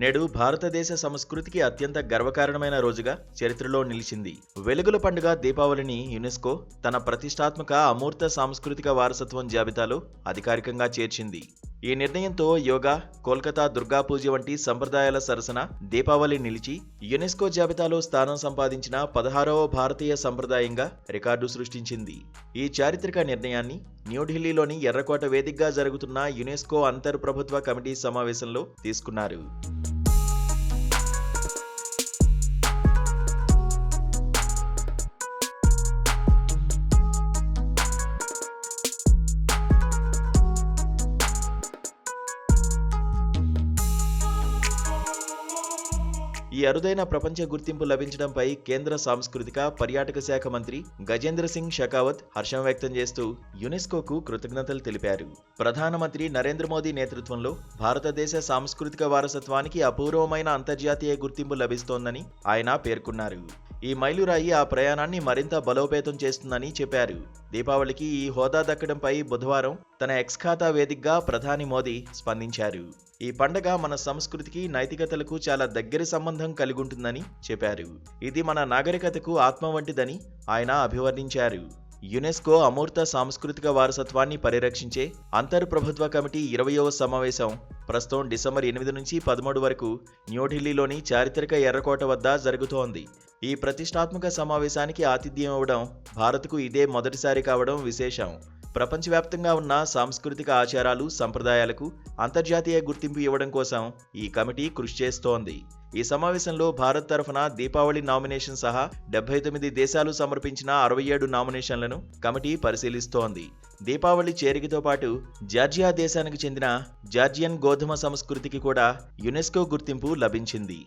నేడు భారతదేశ సంస్కృతికి అత్యంత గర్వకారణమైన రోజుగా చరిత్రలో నిలిచింది. వెలుగుల పండుగ దీపావళిని యునెస్కో తన ప్రతిష్టాత్మక అమూర్త సాంస్కృతిక వారసత్వం జాబితాలో అధికారికంగా చేర్చింది. ఈ నిర్ణయంతో యోగా, కోల్కతా దుర్గా పూజ వంటి సంప్రదాయాల సరసన దీపావళి నిలిచి యునెస్కో జాబితాలో స్థానం సంపాదించిన 16వ భారతీయ సంప్రదాయంగా రికార్డు సృష్టించింది. ఈ చారిత్రక నిర్ణయాన్ని న్యూఢిల్లీలోని ఎర్రకోట వేదికగా జరుగుతున్న యునెస్కో అంతర్ప్రభుత్వ కమిటీ సమావేశంలో తీసుకున్నారు. ఈ అరుదైన ప్రపంచ గుర్తింపు లభించడంపై కేంద్ర సాంస్కృతిక పర్యాటక శాఖ మంత్రి గజేంద్ర సింగ్ షెకావత్ హర్షం వ్యక్తం చేస్తూ యునెస్కోకు కృతజ్ఞతలు తెలిపారు. ప్రధానమంత్రి నరేంద్ర మోదీ నేతృత్వంలో భారతదేశ సాంస్కృతిక వారసత్వానికి అపూర్వమైన అంతర్జాతీయ గుర్తింపు లభిస్తోందని ఆయన పేర్కొన్నారు. ఈ మైలురాయి ఆ ప్రయాణాన్ని మరింత బలోపేతం చేస్తుందని చెప్పారు. దీపావళికి ఈ హోదా దక్కడంపై బుధవారం తన ఎక్స్ ఖాతా వేదికగా ప్రధాని మోదీ స్పందించారు. ఈ పండగ మన సంస్కృతికి, నైతికతలకు చాలా దగ్గరి సంబంధం కలిగుంటుందని చెప్పారు. ఇది మన నాగరికతకు ఆత్మ వంటిదని ఆయన అభివర్ణించారు. యునెస్కో అమూర్త సాంస్కృతిక వారసత్వాన్ని పరిరక్షించే అంతర్ప్రభుత్వ కమిటీ 20వ సమావేశం ప్రస్తుతం డిసెంబర్ 8 నుంచి 13 వరకు న్యూఢిల్లీలోని చారిత్రక ఎర్రకోట వద్ద జరుగుతోంది. ఈ ప్రతిష్టాత్మక సమావేశానికి ఆతిథ్యం ఇవ్వడం భారత్కు ఇదే మొదటిసారి కావడం విశేషం. ప్రపంచవ్యాప్తంగా ఉన్న సాంస్కృతిక ఆచారాలు, సంప్రదాయాలకు అంతర్జాతీయ గుర్తింపు ఇవ్వడం కోసం ఈ కమిటీ కృషి చేస్తోంది. ఈ సమావేశంలో భారత్ తరఫున దీపావళి నామినేషన్ సహా 79 దేశాలు సమర్పించిన 67 నామినేషన్లను కమిటీ పరిశీలిస్తోంది. దీపావళి చేరికతో పాటు జార్జియా దేశానికి చెందిన జార్జియన్ గోధుమ సంస్కృతికి కూడా యునెస్కో గుర్తింపు లభించింది.